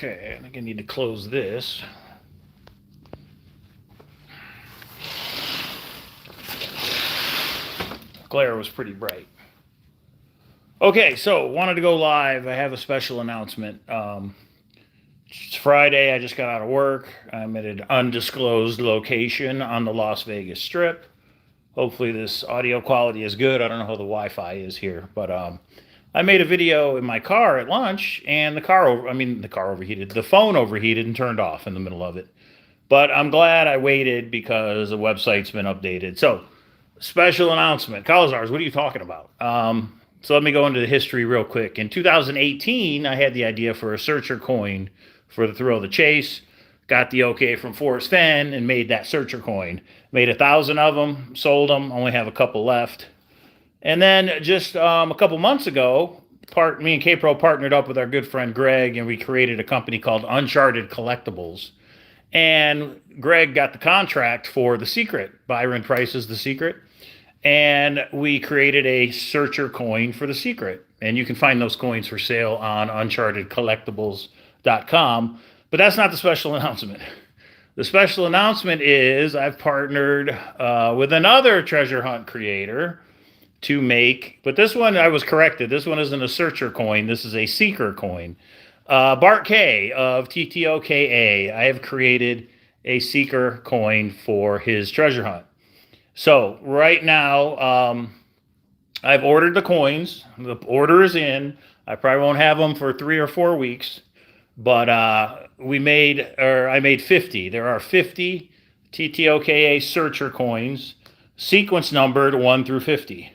Okay, I think I need to close this. Glare was pretty bright. Okay, so wanted to go live. I have a special announcement. It's Friday. I just got out of work. I'm at an undisclosed location on the Las Vegas Strip. Hopefully, this audio quality is good. I don't know how the Wi-Fi is here, but I made a video in my car at lunch, and the car overheated. The phone overheated and turned off in the middle of it. But I'm glad I waited because the website's been updated. So, special announcement. Cowlazars, what are you talking about? So let me go into the history real quick. In 2018, I had the idea for a searcher coin for the thrill of the chase. Got the okay from Forrest Fenn and made that searcher coin. Made 1,000 of them, sold them, only have a couple left. And then just a couple months ago, me and K-Pro partnered up with our good friend Greg, and we created a company called Uncharted Collectibles. And Greg got the contract for The Secret, Byron Price's The Secret. And we created a searcher coin for The Secret. And you can find those coins for sale on unchartedcollectibles.com. But that's not the special announcement. The special announcement is I've partnered with another treasure hunt creator to make, but this one I was corrected. This one isn't a searcher coin. This is a seeker coin. Bart K of TTOKA, I have created a seeker coin for his treasure hunt. So right now, I've ordered the coins. The order is in. I probably won't have them for 3 or 4 weeks, but I made 50. There are 50 TTOKA searcher coins, sequence numbered 1 through 50.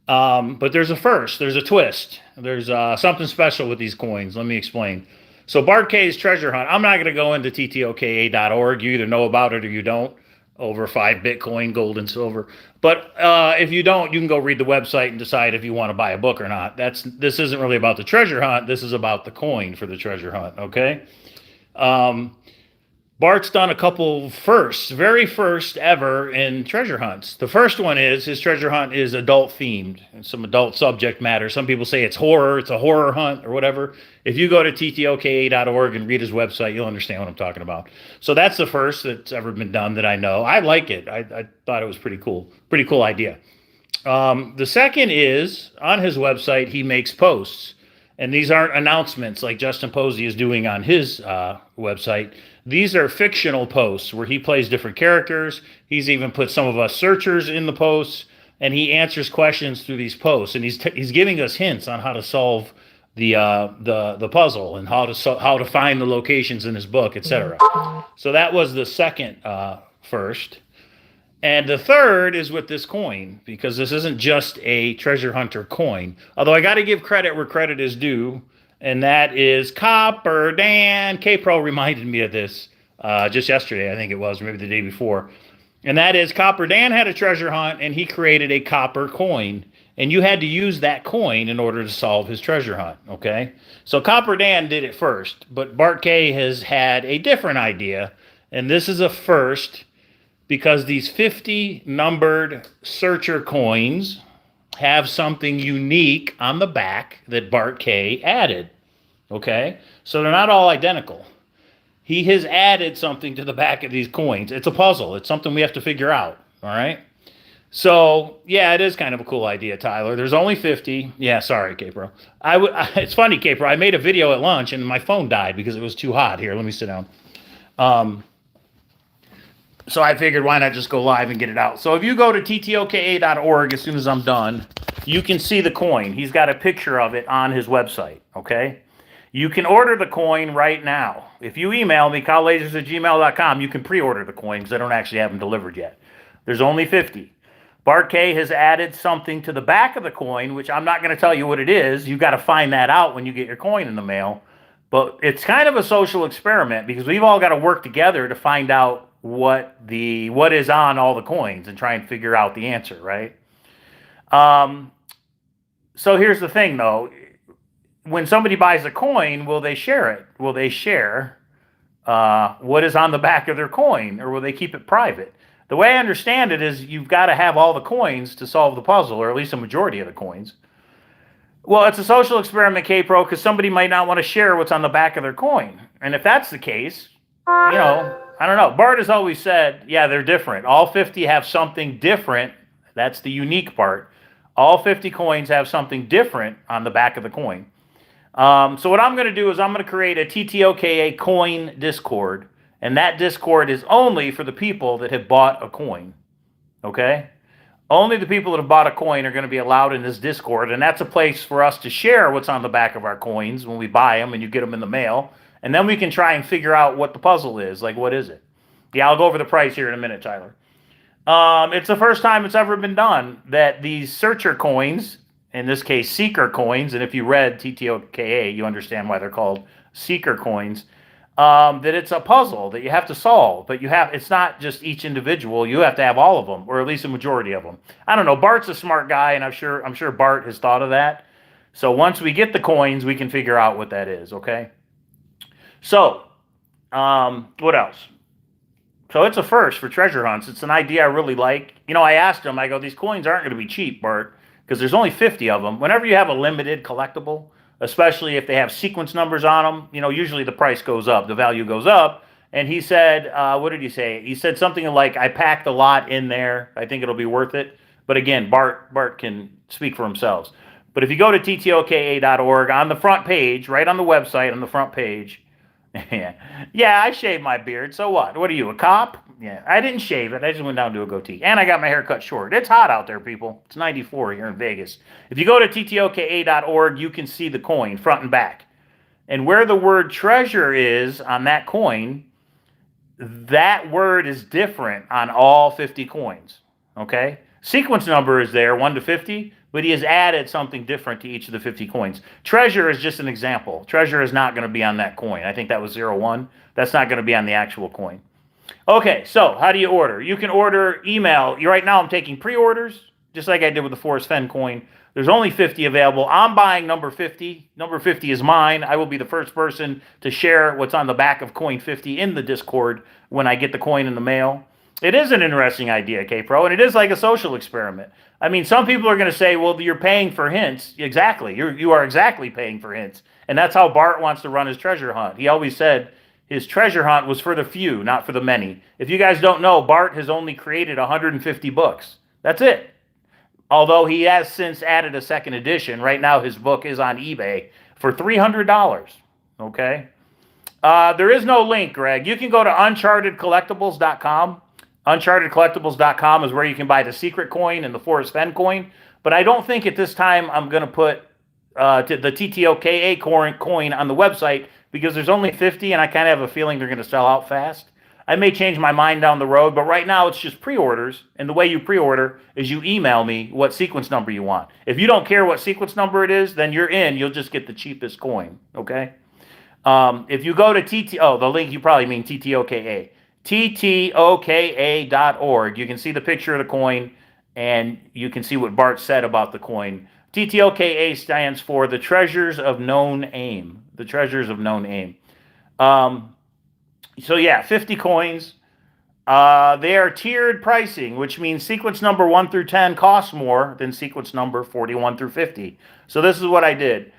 But there's a first. There's a twist. There's something special with these coins. Let me explain. So Bart K's treasure hunt. I'm not going to go into ttoka.org. You either know about it or you don't. Over 5 Bitcoin, gold and silver. But if you don't, you can go read the website and decide if you want to buy a book or not. This isn't really about the treasure hunt. This is about the coin for the treasure hunt. Okay. Bart's done a couple firsts, very first ever in treasure hunts. The first one is his treasure hunt is adult themed and some adult subject matter. Some people say it's horror, it's a horror hunt or whatever. If you go to ttoka.org and read his website, you'll understand what I'm talking about. So that's the first that's ever been done that I know. I like it. I thought it was pretty cool idea. The second is on his website, he makes posts. And these aren't announcements like Justin Posey is doing on his website. These are fictional posts where he plays different characters. He's even put some of us searchers in the posts, and he answers questions through these posts. And he's giving us hints on how to solve the puzzle and how to find the locations in his book, etc. So that was the second first. And the third is with this coin, because this isn't just a treasure hunter coin. Although I got to give credit where credit is due, and that is Copper Dan. K-Pro reminded me of this just yesterday, I think it was, or maybe the day before. And that is Copper Dan had a treasure hunt, and he created a copper coin. And you had to use that coin in order to solve his treasure hunt, okay? So Copper Dan did it first, but Bart K has had a different idea, and this is a first, because these 50 numbered searcher coins have something unique on the back that Bart K added. Okay? So they're not all identical. He has added something to the back of these coins. It's a puzzle. It's something we have to figure out. All right? So, yeah, it is kind of a cool idea, Tyler. There's only 50. Yeah, sorry, K-Pro. It's funny, K-Pro. I made a video at lunch and my phone died because it was too hot. Here, let me sit down. So I figured, why not just go live and get it out? So if you go to ttoka.org as soon as I'm done, you can see the coin. He's got a picture of it on his website, okay? You can order the coin right now. If you email me, cowlazars@gmail.com, you can pre-order the coin because I don't actually have them delivered yet. There's only 50. Bart K has added something to the back of the coin, which I'm not going to tell you what it is. You've got to find that out when you get your coin in the mail. But it's kind of a social experiment because we've all got to work together to find out what is on all the coins and try and figure out the answer, right? So here's the thing, though. When somebody buys a coin, will they share it? Will they share what is on the back of their coin, or will they keep it private? The way I understand it is you've got to have all the coins to solve the puzzle, or at least a majority of the coins. Well, it's a social experiment, K-Pro, because somebody might not want to share what's on the back of their coin. And if that's the case, I don't know. Bart has always said, yeah, they're different. All 50 have something different. That's the unique part. All 50 coins have something different on the back of the coin. So what I'm going to do is I'm going to create a TTOKA coin Discord, and that Discord is only for the people that have bought a coin. Okay? Only the people that have bought a coin are going to be allowed in this Discord, and that's a place for us to share what's on the back of our coins when we buy them and you get them in the mail, and then we can try and figure out what the puzzle is. Like, what is it? Yeah, I'll go over the price here in a minute, Tyler. It's the first time it's ever been done that these searcher coins, in this case seeker coins, and if you read TTOKA, you understand why they're called seeker coins, that it's a puzzle that you have to solve, but it's not just each individual. You have to have all of them, or at least a majority of them. I don't know. Bart's a smart guy, and I'm sure Bart has thought of that. So once we get the coins, we can figure out what that is. Okay. So, what else? So it's a first for treasure hunts. It's an idea I really like. I asked him, I go, these coins aren't going to be cheap, Bart, because there's only 50 of them. Whenever you have a limited collectible, especially if they have sequence numbers on them, usually the price goes up, the value goes up. And he said, what did he say? He said something like, I packed a lot in there. I think it'll be worth it. But again, Bart can speak for himself. But if you go to ttoka.org, on the front page, right on the website, on the front page, yeah, I shaved my beard. So what? What are you, a cop? Yeah, I didn't shave it. I just went down to a goatee. And I got my hair cut short. It's hot out there, people. It's 94 here in Vegas. If you go to ttoka.org, you can see the coin front and back. And where the word treasure is on that coin, that word is different on all 50 coins. Okay? Sequence number is there, 1 to 50, but he has added something different to each of the 50 coins. Treasure is just an example. Treasure is not going to be on that coin. I think that was 01. That's not going to be on the actual coin. Okay, so how do you order? You can order email. Right now I'm taking pre-orders, just like I did with the Forest Fen coin. There's only 50 available. I'm buying number 50. Number 50 is mine. I will be the first person to share what's on the back of coin 50 in the Discord when I get the coin in the mail. It is an interesting idea, K-Pro, and it is like a social experiment. I mean, some people are going to say, well, you're paying for hints. Exactly. You are exactly paying for hints. And that's how Bart wants to run his treasure hunt. He always said his treasure hunt was for the few, not for the many. If you guys don't know, Bart has only created 150 books. That's it. Although he has since added a second edition. Right now his book is on eBay for $300. Okay? There is no link, Greg. You can go to unchartedcollectibles.com. Unchartedcollectibles.com is where you can buy the secret coin and the Forest Fen coin. But I don't think at this time I'm going to put the TTOKA coin on the website because there's only 50 and I kind of have a feeling they're going to sell out fast. I may change my mind down the road, but right now it's just pre-orders. And the way you pre-order is you email me what sequence number you want. If you don't care what sequence number it is, then you're in. You'll just get the cheapest coin, okay? If you go to the link, you probably mean TTOKA. TTOKA.org. You can see the picture of the coin, and you can see what Bart said about the coin. TTOKA stands for the Treasures of Known Aim. The Treasures of Known Aim. So yeah, 50 coins. They are tiered pricing, which means sequence number 1 through 10 costs more than sequence number 41 through 50. So this is what I did.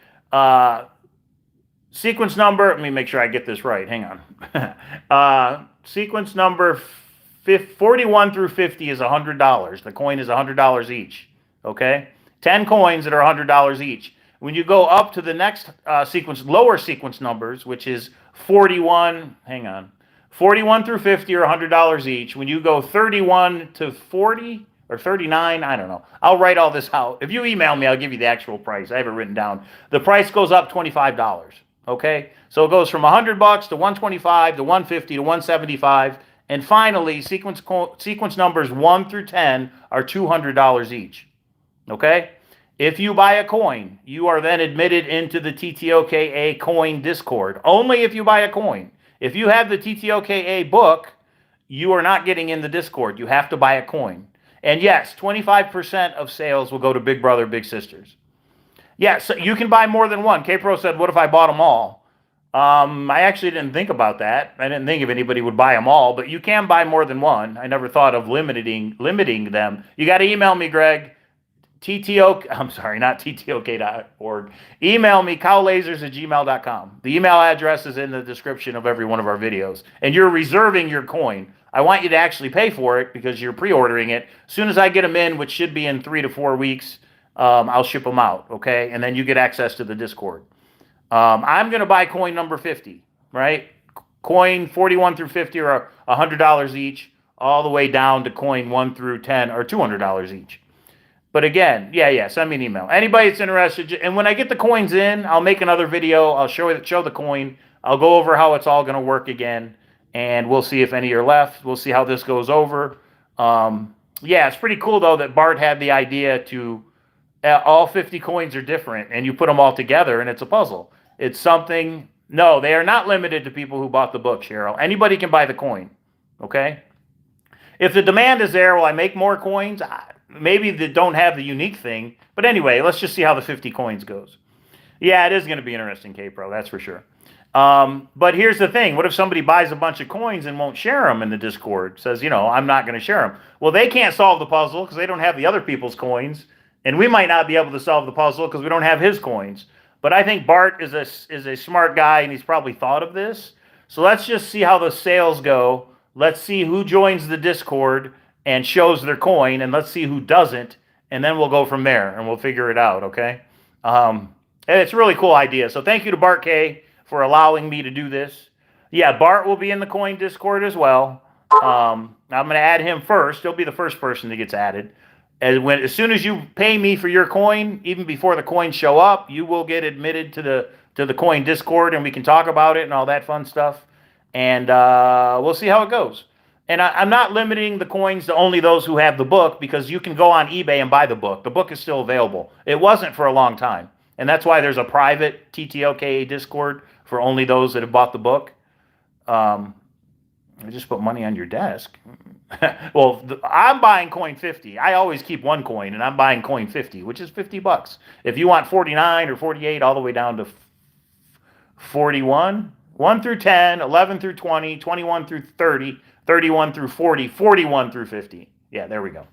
Sequence number, let me make sure I get this right. Hang on. Sequence number 41 through 50 is $100. The coin is $100 each. Okay? 10 coins that are $100 each. When you go up to the next lower sequence numbers, which is 41 through 50 are $100 each. When you go 31 to 40 or 39, I don't know. I'll write all this out. If you email me, I'll give you the actual price. I have it written down. The price goes up $25. Okay? So it goes from $100 to $125 to $150 to $175. And finally, sequence numbers 1 through 10 are $200 each. Okay? If you buy a coin, you are then admitted into the TTOKA coin Discord. Only if you buy a coin. If you have the TTOKA book, you are not getting in the Discord. You have to buy a coin. And yes, 25% of sales will go to Big Brother, Big Sisters. Yes, so you can buy more than one. K-Pro said, what if I bought them all? I actually didn't think about that. I didn't think if anybody would buy them all, but you can buy more than one. I never thought of limiting them. You got to email me, Greg. I'm sorry, not ttok.org. Email me, cowlazars@gmail.com. The email address is in the description of every one of our videos. And you're reserving your coin. I want you to actually pay for it because you're pre-ordering it. As soon as I get them in, which should be in 3 to 4 weeks, I'll ship them out, okay? And then you get access to the Discord. I'm going to buy coin number 50, right? Coin 41 through 50 are $100 each, all the way down to coin 1 through 10 are $200 each. But again, yeah, send me an email. Anybody that's interested, and when I get the coins in, I'll make another video. I'll show the coin. I'll go over how it's all going to work again, and we'll see if any are left. We'll see how this goes over. Yeah, it's pretty cool, though, that Bart had the idea to all 50 coins are different, and you put them all together, and it's a puzzle. It's something. No, they are not limited to people who bought the book, Cheryl. Anybody can buy the coin, okay? If the demand is there, will I make more coins? Maybe they don't have the unique thing. But anyway, let's just see how the 50 coins goes. Yeah, it is going to be interesting, K-Pro, that's for sure. But here's the thing. What if somebody buys a bunch of coins and won't share them in the Discord? Says, I'm not going to share them. Well, they can't solve the puzzle because they don't have the other people's coins. And we might not be able to solve the puzzle because we don't have his coins. But I think Bart is a smart guy, and he's probably thought of this. So let's just see how the sales go. Let's see who joins the Discord and shows their coin, and let's see who doesn't, and then we'll go from there, and we'll figure it out, okay? And it's a really cool idea. So thank you to Bart K for allowing me to do this. Yeah, Bart will be in the coin Discord as well. I'm going to add him first. He'll be the first person that gets added. As soon as you pay me for your coin, even before the coins show up, you will get admitted to the coin Discord, and we can talk about it and all that fun stuff. And we'll see how it goes. And I'm not limiting the coins to only those who have the book, because you can go on eBay and buy the book. The book is still available. It wasn't for a long time. And that's why there's a private TTLKA Discord for only those that have bought the book. I just put money on your desk. Well, I'm buying coin 50. I always keep one coin, and I'm buying coin 50, which is $50. If you want 49 or 48, all the way down to 41, 1 through 10, 11 through 20, 21 through 30, 31 through 40, 41 through 50. Yeah, there we go.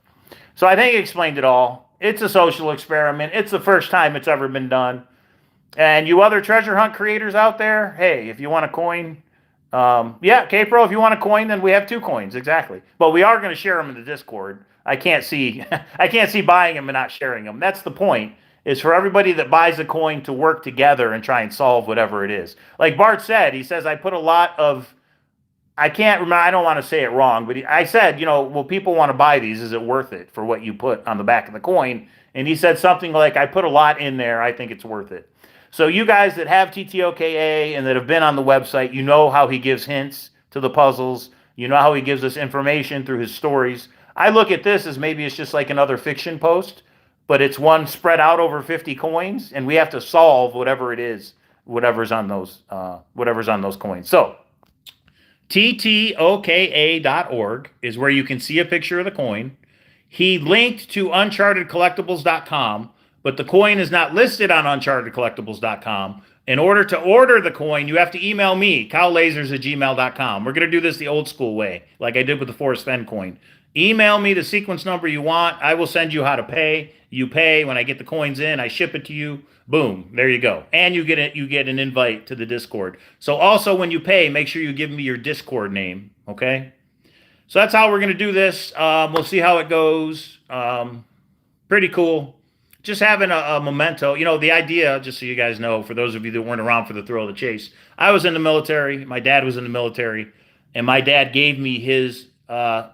So I think I explained it all. It's a social experiment. It's the first time it's ever been done. And you other treasure hunt creators out there, hey, if you want a coin, yeah, K-Pro, if you want a coin, then we have 2 coins, exactly. But we are going to share them in the Discord. I can't see buying them and not sharing them. That's the point, is for everybody that buys a coin to work together and try and solve whatever it is. Like Bart said, he says, I put a lot of, I can't remember, I don't want to say it wrong, but I said, well, people want to buy these. Is it worth it for what you put on the back of the coin? And he said something like, I put a lot in there. I think it's worth it. So you guys that have TTOKA and that have been on the website, you know how he gives hints to the puzzles. You know how he gives us information through his stories. I look at this as maybe it's just like another fiction post, but it's one spread out over 50 coins, and we have to solve whatever it is, whatever's on those coins. So TTOKA.org is where you can see a picture of the coin. He linked to unchartedcollectibles.com, but the coin is not listed on unchartedcollectibles.com. In order to order the coin, you have to email me, cowlazars@gmail.com. We're going to do this the old school way, like I did with the Forrest Fenn coin. Email me the sequence number you want. I will send you how to pay. You pay. When I get the coins in, I ship it to you. Boom. There you go. And you get an invite to the Discord. So also when you pay, make sure you give me your Discord name, okay? So that's how we're going to do this. We'll see how it goes. Pretty cool. Just having a memento. The idea, just so you guys know, for those of you that weren't around for the thrill of the chase, I was in the military. My dad was in the military. And my dad gave me his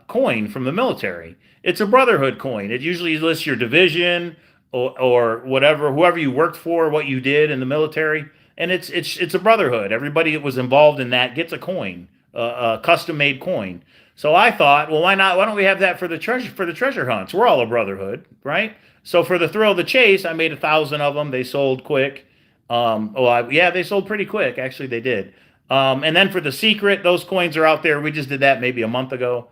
coin from the military. It's a brotherhood coin. It usually lists your division or whatever, whoever you worked for, what you did in the military. And it's a brotherhood. Everybody that was involved in that gets a coin, a custom-made coin. So I thought, well, why not? Why don't we have that for the treasure hunts? We're all a brotherhood, right? So for the thrill of the chase, I made 1,000 of them. They sold quick. They sold pretty quick. Actually, they did. And then for the secret, those coins are out there. We just did that maybe a month ago.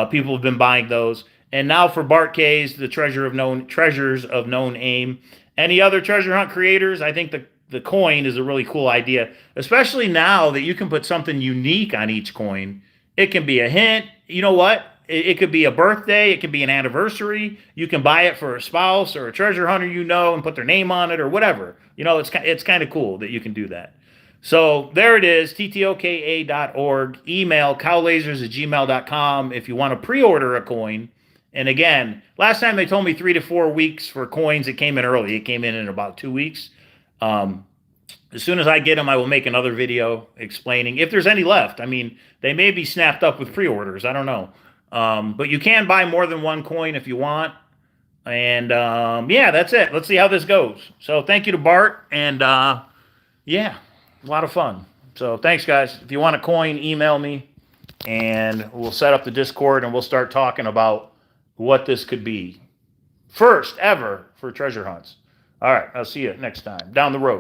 People have been buying those. And now for Bart K's, the treasures of known aim. Any other treasure hunt creators? I think the coin is a really cool idea, especially now that you can put something unique on each coin. It can be a hint. You know what? It could be a birthday, it could be an anniversary. You can buy it for a spouse or a treasure hunter you know and put their name on it or whatever. It's kind of cool that you can do that. So there it is, ttoka.org. Email cowlazars@gmail.com if you want to pre-order a coin. And again, last time they told me 3 to 4 weeks for coins. It came in early. It came in about 2 weeks. As soon as I get them, I will make another video explaining if there's any left. I mean, they may be snapped up with pre-orders. I don't know. But you can buy more than one coin if you want. And yeah, that's it. Let's see how this goes. So thank you to Bart. And yeah, a lot of fun. So thanks, guys. If you want a coin, email me. And we'll set up the Discord and we'll start talking about what this could be. First ever for treasure hunts. All right, I'll see you next time down the road.